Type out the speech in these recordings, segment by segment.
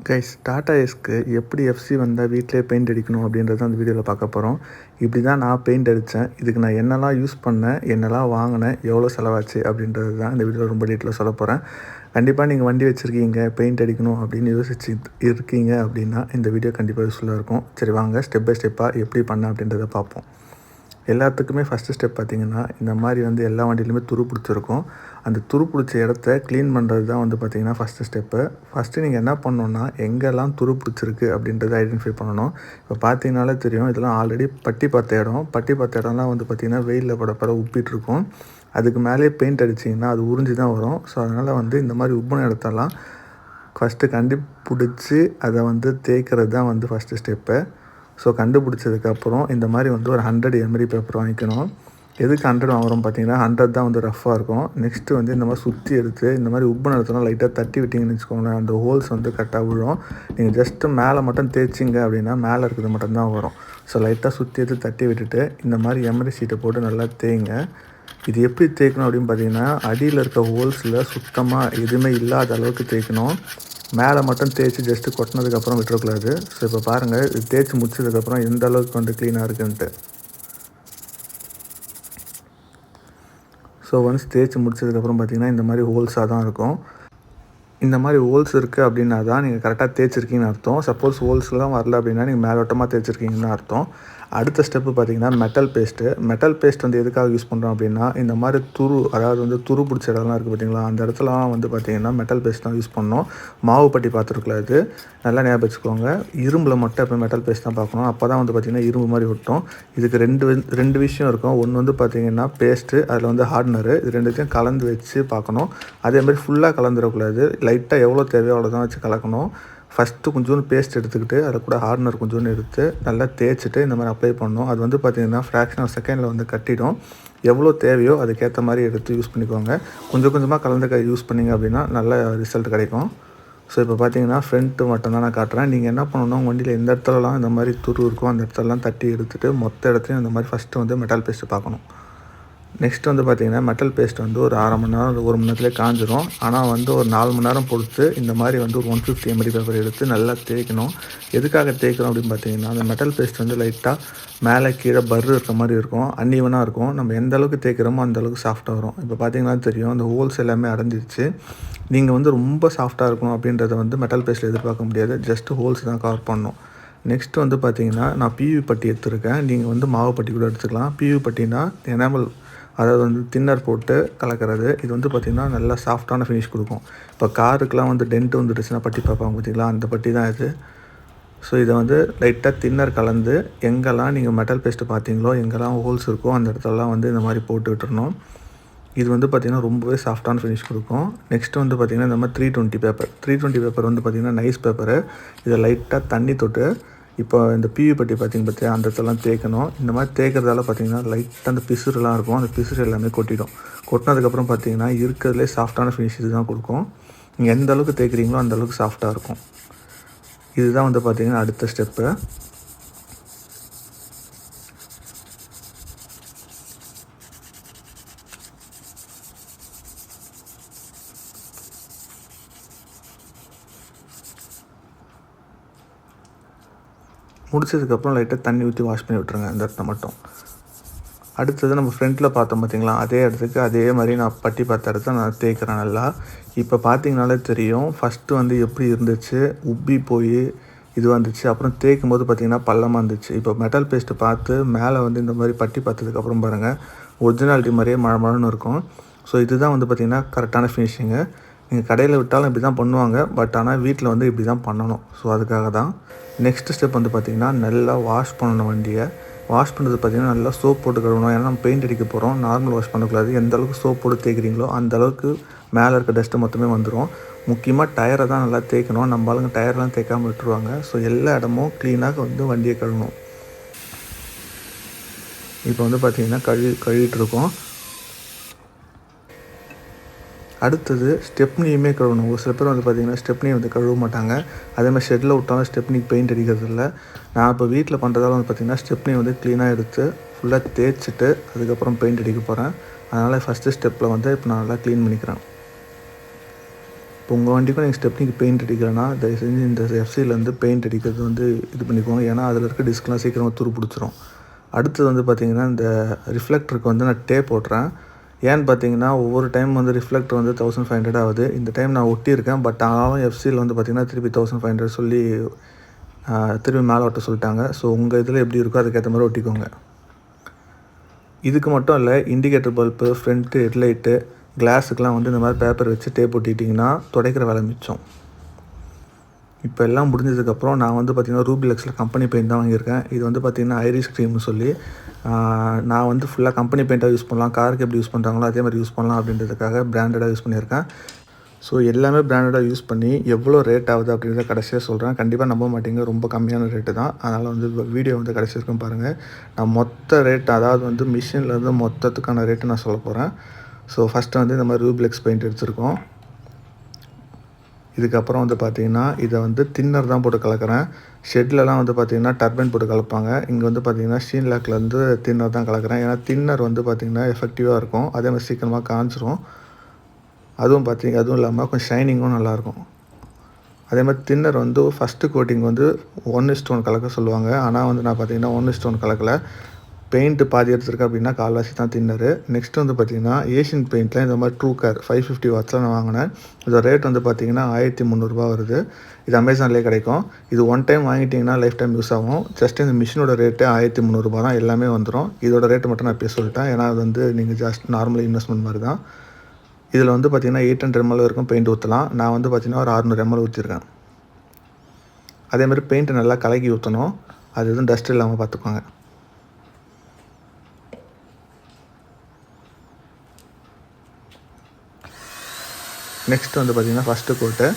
Guys, Tata ஏஸ்க்கு எப்படி FC வந்தால் வீட்டிலே பெயிண்ட் அடிக்கணும் அப்படின்றத அந்த வீடியோவில் பார்க்க போகிறோம். இப்படி தான் நான் பெயிண்ட் அடித்தேன். இதுக்கு நான் என்னெல்லாம் யூஸ் பண்ணேன், என்னெல்லாம் வாங்கினேன், எவ்வளோ செலவாச்சு அப்படின்றது தான் இந்த வீடியோவில் ரொம்ப டீட்டெயிலாக சொல்ல போகிறேன். கண்டிப்பாக நீங்கள் வண்டி வச்சுருக்கீங்க, பெயிண்ட் அடிக்கணும் அப்படின்னு யோசிச்சு இருக்கீங்க அப்படின்னா இந்த வீடியோ கண்டிப்பாக யூஸ்ஃபுல்லாக இருக்கும். சரி வாங்க ஸ்டெப் பை ஸ்டெப்பாக எப்படி பண்ணேன் அப்படின்றத பார்ப்போம். எல்லாத்துக்குமே ஃபஸ்ட்டு ஸ்டெப் பார்த்திங்கன்னா, இந்த மாதிரி எல்லா வண்டியிலுமே துரு பிடிச்சிருக்கும். அந்த துரு பிடிச்ச இடத்த க்ளீன் பண்ணுறது தான் பார்த்திங்கன்னா ஃபஸ்ட்டு ஸ்டெப்பு. ஃபஸ்ட்டு நீங்கள் என்ன பண்ணணுன்னா, எங்கெல்லாம் துரு பிடிச்சிருக்கு அப்படின்றத ஐடென்டிஃபை பண்ணணும். இப்போ பார்த்தீங்கனாலே தெரியும், இதெல்லாம் ஆல்ரெடி பட்டி பார்த்த இடம்லாம் பார்த்திங்கன்னா வெயிலில் பட உப்பிகிட்ருக்கும். அதுக்கு மேலேயே பெயிண்ட் அடிச்சிங்கன்னா அது உறிஞ்சி தான் வரும். ஸோ அதனால் இந்த மாதிரி உப்பின இடத்தெல்லாம் ஃபஸ்ட்டு கண்டுபிடிச்சி அதை தேய்க்கிறது தான் ஃபஸ்ட்டு ஸ்டெப்பு. ஸோ கண்டுபிடிச்சதுக்கப்புறம் இந்த மாதிரி ஒரு 100 எம்எரி பேப்பர் வாங்கிக்கணும். எதுக்கு 100 வாங்குகிறோம் பார்த்தீங்கன்னா, 100 தான் ரஃப்பாக இருக்கும். நெக்ஸ்ட்டு இந்த மாதிரி சுற்றி எடுத்து இந்த மாதிரி உப்பு நேரத்தெல்லாம் லைட்டாக தட்டி விட்டிங்கன்னு வச்சுக்கோங்களேன், அந்த ஹோல்ஸ் கரெக்டாக விழும். நீங்கள் ஜஸ்ட்டு மேலே மட்டும் தேய்ச்சிங்க அப்படின்னா மேலே இருக்கிறது மட்டும்தான் வரும். ஸோ லைட்டாக சுற்றி எடுத்து தட்டி விட்டுட்டு இந்த மாதிரி எம்எரி ஷீட்டை போட்டு நல்லா தேய்ங்க. இது எப்படி தேய்க்கணும் அப்படின்னு பார்த்தீங்கன்னா, அடியில் இருக்க ஹோல்ஸில் சுத்தமாக எதுவுமே இல்லாத அளவுக்கு தேய்க்கணும். மேலே மட்டும் தேய்ச்சி ஜஸ்ட்டு கொட்டினதுக்கப்புறம் விட்டுறக்கூடாது. ஸோ இப்போ பாருங்கள், இது தேய்ச்சி முடிச்சதுக்கப்புறம் எந்த அளவுக்கு க்ளீனாக இருக்குன்ட்டு. ஸோ ஒன்ஸ் தேய்ச்சி முடிச்சதுக்கப்புறம் பார்த்திங்கன்னா இந்த மாதிரி ஹோல்ஸாக தான் இருக்கும். இந்த மாதிரி ஹோல்ஸ் இருக்குது அப்படின்னா தான் நீங்கள் கரெக்டாக தேய்ச்சிருக்கீங்கன்னு அர்த்தம். சப்போஸ் ஹோல்ஸ்லாம் வரல அப்படின்னா நீங்கள் மேலோட்டமாக தேய்ச்சிருக்கீங்கன்னு அர்த்தம். அடுத்த ஸ்டெப்பு பார்த்திங்கன்னா மெட்டல் பேஸ்ட் எதுக்காக யூஸ் பண்ணுறோம் அப்படின்னா, இந்த மாதிரி துரு பிடிச்ச இடம்லாம் இருக்குது பார்த்திங்களா, அந்த இடத்துலலாம் பார்த்திங்கன்னா மெட்டல் பேஸ்ட் தான் யூஸ் பண்ணோம். மாவு பட்டி பார்த்துருக்கலாது, நல்லா ஞாபகம் வச்சுக்கோங்க. இரும்பில் மட்டும் எப்போ மெட்டல் பேஸ்ட் தான் பார்க்கணும். அப்போ தான் பார்த்திங்கன்னா இரும்பு மாதிரி ஒட்டும். இதுக்கு ரெண்டு விஷயம் இருக்கும். ஒன்று பார்த்திங்கன்னா பேஸ்ட்டு, அதில் ஹார்ட்னரு, இது ரெண்டுத்தையும் கலந்து வச்சு பார்க்கணும். அதேமாதிரி ஃபுல்லாக கலந்துடக்கூடாது. லைட்டாக எவ்வளோ தேவையோ அவ்வளோ தான் வச்சு கலக்கணும். ஃபஸ்ட்டு கொஞ்சோண்டு பேஸ்ட் எடுத்துக்கிட்டு அதில் கூட ஹார்ட்னர் கொஞ்சோண்டு எடுத்து நல்லா தேய்ச்சிட்டு இந்த மாதிரி அப்ளை பண்ணணும். அது பார்த்திங்கன்னா ஃப்ராக்ஷன் ஆஃப் செகண்டில் கட்டிடும். எவ்வளோ தேவையோ அதுக்கேற்ற மாதிரி எடுத்து யூஸ் பண்ணிக்கோங்க. கொஞ்சம் கொஞ்சமாக கலந்து யூஸ் பண்ணிங்க அப்படின்னா நல்ல ரிசல்ட் கிடைக்கும். ஸோ இப்போ பார்த்தீங்கன்னா ஃப்ரண்ட்டு மட்டும் தான் நான் காட்டுறேன். நீங்கள் என்ன பண்ணணும்னா, வண்டியில் எந்த இடத்துலலாம் இந்த மாதிரி துரு இருக்கோ அந்த இடத்துலலாம் தட்டி எடுத்துகிட்டு மொத்த இடத்துலையும் இந்த மாதிரி ஃபஸ்ட்டு மெட்டல் பேஸ்ட்டு பார்க்கணும். நெக்ஸ்ட் பார்த்திங்கன்னா மெட்டல் பேஸ்ட் ஒரு 1/2 மணி நேரம் 1 மணி நேரத்துலேயே காஞ்சிரும். ஆனால் ஒரு 4 மணி நேரம் பொறுத்து இந்த மாதிரி ஒரு 150 எம்எரி பேப்பர் எடுத்து நல்லா தேய்க்கணும். எதுக்காக தேய்க்கணும் அப்படின்னு பார்த்தீங்கன்னா, அந்த மெட்டல் பேஸ்ட் லைட்டாக மேலே கீழே பர்ரு இருக்க மாதிரி இருக்கும், அன்ஈவனாக இருக்கும். நம்ம எந்த அளவுக்கு தேய்க்கிறோமோ அந்தளவுக்கு சாஃப்ட்டாக வரும். இப்போ பார்த்தீங்கன்னா தெரியும், அந்த ஹோல்ஸ் எல்லாமே அடைஞ்சிருச்சு. நீங்கள் ரொம்ப சாஃப்ட்டாக இருக்கணும் அப்படின்றத மெட்டல் பேஸ்ட்டில் எதிர்பார்க்க முடியாது. ஜஸ்ட்டு ஹோல்ஸ் தான் கவர் பண்ணணும். நெக்ஸ்ட்டு பார்த்தீங்கன்னா, நான் பிவி பட்டி எடுத்துருக்கேன். நீங்கள் மாவு பட்டி கூட எடுத்துக்கலாம். பிவி பட்டினா எனாமல், அதாவது தின்னர் போட்டு கலக்கிறது. இது பார்த்திங்கன்னா நல்லா சாஃப்டான ஃபினிஷ் கொடுக்கும். இப்போ காருக்கெலாம் டென்ட்டு வந்துடுச்சுன்னா பட்டி பார்ப்பாங்க பார்த்திங்களா, அந்த பட்டி தான் இது. ஸோ இதை லைட்டாக தின்னர் கலந்து எங்கெல்லாம் நீங்கள் மெட்டல் பேஸ்ட்டு பார்த்தீங்களோ, எங்கெல்லாம் ஹோல்ஸ் இருக்கோ அந்த இடத்துலலாம் இந்த மாதிரி போட்டு விட்டுறணும். இது பார்த்திங்கன்னா ரொம்பவே சாஃப்டான ஃபினிஷ் கொடுக்கும். நெக்ஸ்ட்டு பார்த்திங்கன்னா இந்த மாதிரி 320 பேப்பர் பார்த்திங்கன்னா நைஸ் பேப்பரு. இதை லைட்டாக தண்ணி தொட்டு இப்போ இந்த பிவி பட்டி பார்த்தியா அந்த இடத்துலாம் தேய்க்கணும். இந்த மாதிரி தேய்க்கிறதால பார்த்திங்கன்னா லைட்டாக அந்த பிசுறுலாம் இருக்கும், அந்த பிசுறு எல்லாமே கொட்டிடும். கொட்டினதுக்கப்புறம் பார்த்திங்கன்னா இருக்கிறதுலே சாஃப்டான ஃபினிஷ் இது தான் கொடுக்கும். நீங்கள் எந்த அளவுக்கு தேய்க்கிறீங்களோ அந்தளவுக்கு சாஃப்டாக இருக்கும். இதுதான் பார்த்திங்கன்னா அடுத்த ஸ்டெப்பு. முடிச்சதுக்கப்புறம் லைட்டாக தண்ணி ஊற்றி வாஷ் பண்ணி விட்டுருங்க இந்த இடத்த மட்டும். அடுத்தது நம்ம ஃப்ரண்ட்டில் பார்த்தோம் பார்த்திங்களா, அதே இடத்துக்கு அதே மாதிரி நான் பட்டி பார்த்த இடத்த நான் தேய்க்கிறேன் நல்லா. இப்போ பார்த்திங்கனாலே தெரியும், ஃபஸ்ட்டு எப்படி இருந்துச்சு, உப்பி போய் இது வந்துச்சு. அப்புறம் தேய்க்கும் போது பார்த்திங்கன்னா பள்ளமாக இருந்துச்சு. இப்போ மெட்டல் பேஸ்ட்டு பார்த்து மேலே இந்த மாதிரி பட்டி பார்த்ததுக்கப்புறம் பாருங்கள், ஒரிஜினாலிட்டி மாதிரியே மழன்னு இருக்கும். ஸோ இதுதான் பார்த்திங்கன்னா கரெக்டான ஃபினிஷிங்கு. நீங்கள் கடையில் விட்டாலும் இப்படி தான் பண்ணுவாங்க, பட் ஆனால் வீட்டில் இப்படி தான் பண்ணணும். ஸோ அதுக்காக தான். நெக்ஸ்ட் ஸ்டெப் பார்த்திங்கன்னா நல்லா வாஷ் பண்ணணும் வண்டியை. வாஷ் பண்ணுறது பார்த்திங்கன்னா நல்லா சோப் போட்டு கழுவணும். ஏன்னா நம்ம பெயிண்ட் அடிக்க போகிறோம், நார்மல் வாஷ் பண்ணக்கூடாது. எந்த அளவுக்கு சோப் போட்டு தேய்க்கிறீங்களோ அந்தளவுக்கு மேலே இருக்க டஸ்ட்டு மொத்தமே வந்துடும். முக்கியமாக டயரை தான் நல்லா தேய்க்கணும். நம்ம ஆளுங்க டயர்லாம் தேய்க்காமல் விட்டுருவாங்க. ஸோ எல்லா இடமும் க்ளீனாக வண்டியை கழுவணும். இப்போ பார்த்திங்கன்னா கழுவிட்டுருக்கோம். அடுத்தது ஸ்டெப்னியுமே கழுவணும். ஒரு சில பேர் பார்த்திங்கன்னா ஸ்டெப்னி கழுவ மாட்டாங்க. அதேமாதிரி ஷெட்டில் விட்டாலும் ஸ்டெப்னிக்கு பெயிண்ட் அடிக்கிறது இல்லை. நான் இப்போ வீட்டில் பண்ணுறதால பார்த்திங்கன்னா ஸ்டெப்னி க்ளீனாக எடுத்து ஃபுல்லாக தேய்ச்சிட்டு அதுக்கப்புறம் பெயிண்ட் அடிக்க போகிறேன். அதனால் ஃபஸ்ட்டு ஸ்டெப்பில் இப்போ நான் நல்லா க்ளீன் பண்ணிக்கிறேன். இப்போ உங்கள் வண்டிக்கும் நீங்கள் ஸ்டெப்னிக்கு பெயிண்ட் அடிக்கலைன்னா தயவு செஞ்சு இந்த எஃப்சிலேருந்து பெயிண்ட் அடிக்கிறது வந்து இது பண்ணிக்கோங்க. ஏன்னா அதில் இருக்க டிஸ்க்லாம் சீக்கிரமாக துரு பிடிச்சிரும். அடுத்தது வந்து பார்த்திங்கன்னா இந்த ரிஃப்ளெக்டருக்கு வந்து நான் டேப் போட்டுறேன். ஏன்னு பார்த்தீங்கன்னா ஒவ்வொரு டைம் வந்து ரிஃப்ளெக்டர் வந்து 1500 ஆகுது. இந்த டைம் நான் ஒட்டியிருக்கேன். பட் ஆனாலும் எஃப்சியில் வந்து பார்த்திங்கன்னா திருப்பி 1500 சொல்லி திருப்பி மேலே ஒட்ட சொல்லிட்டாங்க. ஸோ உங்கள் இதில் எப்படி இருக்கோ அதுக்கேற்ற மாதிரி ஒட்டிக்கோங்க. இதுக்கு மட்டும் இல்லை, இண்டிகேட்டர் பல்பு, ஃப்ரண்ட்டு ஹெட்லைட்டு, கிளாஸுக்கெலாம் வந்து இந்த மாதிரி பேப்பர் வச்சு டேப் ஒட்டிட்டிங்கன்னா துடைக்கிற வேலை மிச்சம். இப்போ எல்லாம் முடிஞ்சதுக்கப்புறம் நான் வந்து பார்த்திங்கன்னா ரூபிலெக்ஸில் கம்பெனி பெயிண்ட் தான் வாங்கியிருக்கேன். இது வந்து பார்த்திங்கன்னா ஐரிஸ் க்ரீம்னு சொல்லி நான் வந்து ஃபுல்லாக கம்பெனி பெயிண்ட்டாக யூஸ் பண்ணலாம், காருக்கு எப்படி யூஸ் பண்ணுறாங்களோ அதே மாதிரி யூஸ் பண்ணலாம் அப்படின்றதுக்காக பிராண்டடாக யூஸ் பண்ணியிருக்கேன். ஸோ எல்லாமே பிராண்டடாக யூஸ் பண்ணி எவ்வளோ ரேட் ஆகுது அப்படின்றத கடைசியாக சொல்கிறேன். கண்டிப்பாக நம்ப மாட்டீங்க, ரொம்ப கம்மியான ரேட்டு தான். அதனால் வந்து வீடியோ வந்து கடைசி வரைக்கும் பாருங்கள். நான் மொத்த ரேட், அதாவது வந்து மிஷின்லேருந்து மொத்தத்துக்கான ரேட்டு நான் சொல்ல போகிறேன். ஸோ ஃபஸ்ட்டு வந்து இந்த மாதிரி ரூபிலெக்ஸ் பெயிண்ட் எடுத்துருக்கோம். இதுக்கப்புறம் வந்து பார்த்திங்கன்னா இதை வந்து தின்னர் தான் போட்டு கலக்கிறேன். ஷெட்லலாம் வந்து பார்த்திங்கன்னா டர்பைன் போட்டு கலப்பாங்க. இங்கே வந்து பார்த்திங்கன்னா ஷீன்லாக்கில் வந்து தின்னர் தான் கலக்கிறேன். ஏன்னா தின்னர் வந்து பார்த்திங்கன்னா எஃபெக்டிவாக இருக்கும், அதே மாதிரி சீக்கிரமாக காஞ்சிரும். அதுவும் இல்லாமல் கொஞ்சம் ஷைனிங்கும் நல்லாயிருக்கும். அதே மாதிரி தின்னர் வந்து ஃபஸ்ட்டு கோட்டிங் வந்து 1:1 கலக்க சொல்லுவாங்க. ஆனால் வந்து நான் பார்த்திங்கன்னா 1:1 கலக்கலை. பெயிண்ட்டு பாதி எடுத்துருக்கேன் அப்படின்னா கால்வாசி தான் தின்னரு. நெக்ஸ்ட்டு வந்து பார்த்திங்கன்னா ஏஷியன் பெயிண்டில் இந்த மாதிரி ட்ரூ கேர் 550 வாட்ஸில் நான் வாங்கினேன். இதோட ரேட் வந்து பார்த்திங்கன்னா 1300 வருது. இது அமேசான்லேயே கிடைக்கும். இது ஒன் டைம் வாங்கிட்டிங்கன்னா லைஃப் டைம் யூஸ் ஆகும். ஜஸ்ட் இந்த மிஷினோட ரேட்டு 1300 தான், எல்லாமே வந்துடும். இதோட ரேட்டு மட்டும் நான் இப்போ சொல்லிட்டேன். ஏன்னா அது வந்து நீங்கள் ஜஸ்ட் நார்மல் இன்வெஸ்ட்மெண்ட் மாதிரி தான். இதில் வந்து பார்த்திங்கன்னா 800 ml வரைக்கும் பெயிண்ட் ஊற்றலாம். நான் வந்து பார்த்திங்கன்னா ஒரு 600 ml ஊற்றிருக்கேன். அதேமாதிரி பெயிண்ட்டு நல்லா கலக்கி ஊற்றணும். அது எதுவும் டஸ்ட் இல்லாமல் பார்த்துக்கோங்க. நெக்ஸ்ட் வந்து பார்த்திங்கன்னா ஃபஸ்ட்டு கோட்டு.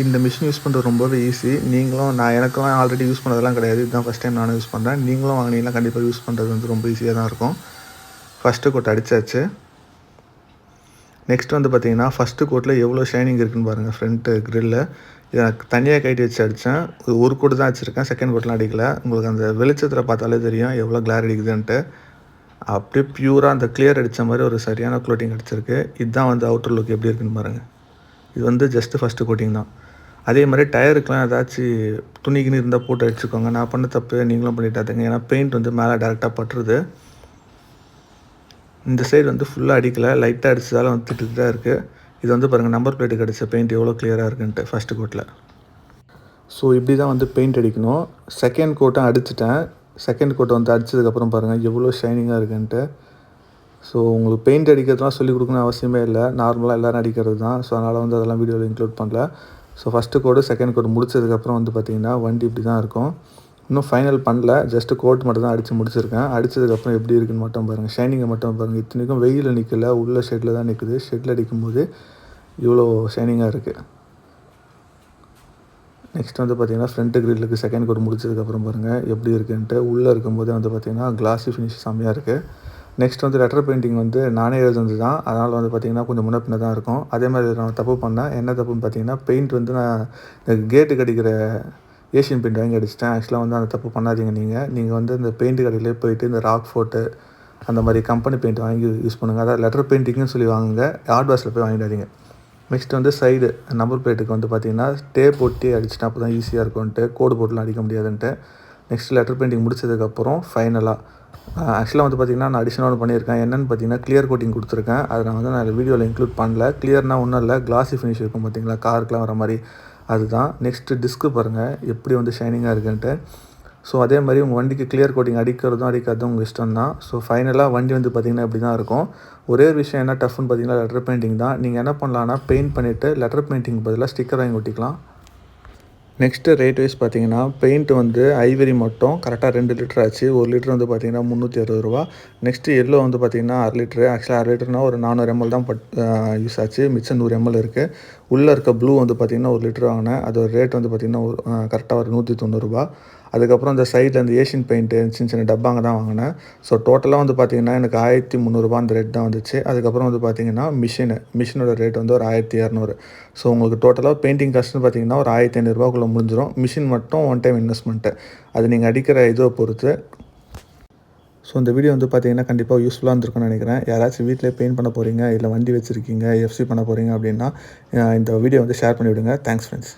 இந்த மிஷின் யூஸ் பண்ணுறது ரொம்பவே ஈஸி. எனக்கெல்லாம் ஆல்ரெடி யூஸ் பண்ணதெல்லாம் கிடையாது. இதுதான் ஃபஸ்ட் டைம் நானும் யூஸ் பண்ணுறேன். நீங்களும் வாங்கினீங்கன்னா கண்டிப்பாக யூஸ் பண்ணுறது வந்து ரொம்ப ஈஸியாக தான் இருக்கும். First code அடித்தாச்சு. நெக்ஸ்ட் வந்து பார்த்திங்கன்னா ஃபஸ்ட்டு கோட்டில் எவ்வளோ ஷைனிங் இருக்குதுன்னு பாருங்கள். ஃப்ரண்ட்டு க்ரில்லில் இதை நான் தனியாக கைட்டி வச்சு அடித்தேன். ஒரு கோட்டு தான் அடிச்சிருக்கேன், செகண்ட் கோட்லாம் அடிக்கலை. உங்களுக்கு அந்த வெளிச்சத்தில் பார்த்தாலே தெரியும் எவ்வளோ கிளார் அடிக்குதுன்ட்டு. அப்படியே ப்யூராக அந்த கிளியர் அடித்த மாதிரி ஒரு சரியான க்ளோட்டிங் அடிச்சிருக்கு. இதுதான் வந்து அவுட்டர் லுக் எப்படி இருக்குன்னு பாருங்கள். இது வந்து ஜஸ்ட்டு ஃபஸ்ட்டு கோட்டிங் தான். அதே மாதிரி டயருக்கெலாம் ஏதாச்சும் துணிக்குன்னு இருந்தால் போட்டு அடிச்சுக்கோங்க. நான் பண்ண தப்பு நீங்களும் பண்ணிட்டாதுங்க. ஏன்னா பெயிண்ட் வந்து மேலே டேரெக்டாக பட்டுருது. இந்த சைடு வந்து ஃபுல்லாக அடிக்கலை, லைட்டாக அடித்ததால் வந்து திட்டு தான் இருக்குது. இது வந்து பாருங்கள் நம்பர் பிளேட்டுக்கு அடித்த பெயிண்ட் எவ்வளோ கிளியராக இருக்குன்ட்டு ஃபஸ்ட்டு கோட்டில். ஸோ இப்படி தான் வந்து பெயிண்ட் அடிக்கணும். செகண்ட் கோட்டும் அடிச்சிட்டேன். செகண்ட் கோட்டை வந்து அடித்ததுக்கப்புறம் பாருங்கள் எவ்வளோ ஷைனிங்காக இருக்குன்ட்டு. ஸோ உங்களுக்கு பெயிண்ட் அடிக்கிறதுலாம் சொல்லிக் கொடுக்கணும்னு அவசியமே இல்லை, நார்மலாக எல்லோரும் அடிக்கிறது தான். ஸோ அதனால் வந்து அதெல்லாம் வீடியோவில் இன்க்ளூட் பண்ணல. ஸோ ஃபஸ்ட்டு கோடு செகண்ட் கோடு முடிச்சதுக்கப்புறம் வந்து பார்த்திங்கன்னா வண்டி இப்படி தான் இருக்கும். இன்னும் ஃபைனல் பண்ணல, ஜஸ்ட்டு கோட் மட்டும் தான் அடித்து முடிச்சிருக்கேன். அடித்ததுக்கப்புறம் எப்படி இருக்குன்னு மட்டும் பாருங்கள், ஷைனிங்கை மட்டும் பாருங்கள். இத்தனைக்கும் வெயிலில் நிற்கல, உள்ள ஷெட்டில் தான் நிற்குது. ஷெட்டில் அடிக்கும்போது இவ்வளோ ஷைனிங்காக இருக்குது. நெக்ஸ்ட் வந்து பார்த்திங்கன்னா ஃப்ரண்ட்டு க்ரில்லுக்கு செகண்ட் கோட் முடிச்சதுக்கப்புறம் பாருங்கள் எப்படி இருக்குன்ட்டு. உள்ளே இருக்கும்போதே வந்து பார்த்திங்கன்னா கிளாஸி ஃபினிஷ் செம்மையாக இருக்குது. நெக்ஸ்ட் வந்து லெட்டர் பெயிண்டிங் வந்து நானே எழுதுனது தான். அதனால் வந்து பார்த்திங்கன்னா கொஞ்சம் முன்ன பின்ன தான் இருக்கும். அதே மாதிரி நான் தப்பு பண்ணேன். என்ன தப்புன்னு பார்த்திங்கன்னா பெயிண்ட் வந்து நான் இந்த கேட்டுக்கு அடிக்கிற ஏஷியன் பெயிண்ட் வாங்கி அடிச்சிட்டேன். ஆக்சுவலாக வந்து அந்த தப்பு பண்ணாதீங்க. நீங்கள் வந்து இந்த பெயிண்ட் கடையிலே போயிட்டு இந்த ராக் ஃபோர்ட்டு அந்த மாதிரி கம்பெனி பெயிண்ட் வாங்கி யூஸ் பண்ணுங்கள். அதாவது லெட்டர் பெயிண்டிங்னு சொல்லி வாங்குங்க, ஹார்ட்வேர்ஸில் போய் வாங்கிடாதீங்க. நெக்ஸ்ட் வந்து சைடு நம்பர் பிளேட்டுக்கு வந்து பார்த்திங்கன்னா டேப் ஒட்டி அடிச்சிட்டா அப்போ தான் ஈஸியாக இருக்கும்ன்ட்டு, கோடு போட்டுலாம் அடிக்க முடியாதுன்ட்டு. நெக்ஸ்ட் லெட்டர் பெயிண்டிங் முடிச்சதுக்கப்புறம் ஃபைனலாக ஆக்சுவலாக வந்து பார்த்திங்கன்னா நான் அடிஷனல் ஒன்று பண்ணியிருக்கேன். என்னென்னு பார்த்தீங்கன்னா கிளியர் கோட்டிங் கொடுத்துருக்கேன். அதை நான் வீடியோவில் இன்க்ளூட் பண்ணல. கிளியர்னால் ஒன்றும் இல்லை, கிளாஸி ஃபினிஷ் இருக்கும் பார்த்திங்களா, காருக்குலாம் வர மாதிரி, அதுதான். நெக்ஸ்ட்டு டிஸ்க்கு பாருங்கள் எப்படி வந்து ஷைனிங்காக இருக்குன்ட்டு. ஸோ அதே மாதிரி உங்கள் வண்டிக்கு கிளியர் கோட்டிங் அடிக்கிறதும் அடிக்காதும் உங்கள் இஷ்டம் தான். ஸோ ஃபைனலாக வண்டி வந்து பார்த்திங்கன்னா இப்படி தான் இருக்கும். ஒரே ஒரு விஷயம் என்ன டஃப்னு பார்த்தீங்கன்னா லெட்டர் பெயிண்டிங் தான். நீங்கள் என்ன பண்ணலான்னா பெயிண்ட் பண்ணிவிட்டு லெட்டர் பெயிண்டிங் பதிலாக ஸ்டிக்கர் வாங்கி ஒட்டிக்கலாம். நெக்ஸ்ட்டு ரேட் வைஸ் பார்த்தீங்கன்னா பெயிண்ட் வந்து ஐவரி மட்டும் கரெக்டாக 2 லிட்டர் ஆச்சு. 1 லிட்டர் வந்து பார்த்திங்கன்னா 360 ரூபா. நெக்ஸ்ட்டு எல்லோ வந்து பார்த்திங்கன்னா 1/2 லிட்டரு. ஆக்சுவலாக 1/2 லிட்டர்னால் ஒரு 400 ml தான் யூஸ் ஆச்சு. மிச்சம் 100 ml இருக்குது. உள்ளே இருக்க ப்ளூ வந்து பார்த்திங்கன்னா 1 லிட்டர் வாங்கினேன். அதோட ரேட் வந்து பார்த்திங்கன்னா கரெக்டாக ஒரு 190 ரூபா. அதுக்கப்புறம் இந்த சைடில் அந்த ஏஷியன் பெயிண்ட்டு சின்ன சின்ன டப்பாங்க தான் வாங்கினேன். ஸோ டோட்டலாக வந்து பார்த்திங்கன்னா எனக்கு 1300 ரூபா அந்த ரேட் தான் வந்துச்சு. அதுக்கப்புறம் வந்து பார்த்திங்கன்னா மிஷினோட ரேட் வந்து ஒரு 1200. ஸோ உங்களுக்கு டோட்டலாக பெயிண்டிங் காஸ்ட்னு பார்த்திங்கன்னா ஒரு 1500 ரூபாக்குள்ளே முடிஞ்சிடும். மிஷின் மட்டும் ஒன் டைம் இன்வெஸ்ட்மெண்ட்டு, அது நீங்கள் அடிக்கிற இதை பொறுத்து. ஸோ இந்த வீடியோ வந்து பார்த்தீங்கன்னா கண்டிப்பாக யூஸ்ஃபுல்லாக இருந்திருக்கும்னு நினைக்கிறேன். யாராச்சும் வீட்டிலே பெயிண்ட் பண்ண போகிறீங்க, இல்லை வண்டி வச்சுருக்கீங்க, எஃப்சி பண்ண போகிறீங்க அப்படின்னா இந்த வீடியோ வந்து ஷேர் பண்ணிவிடுங்க. Thanks friends.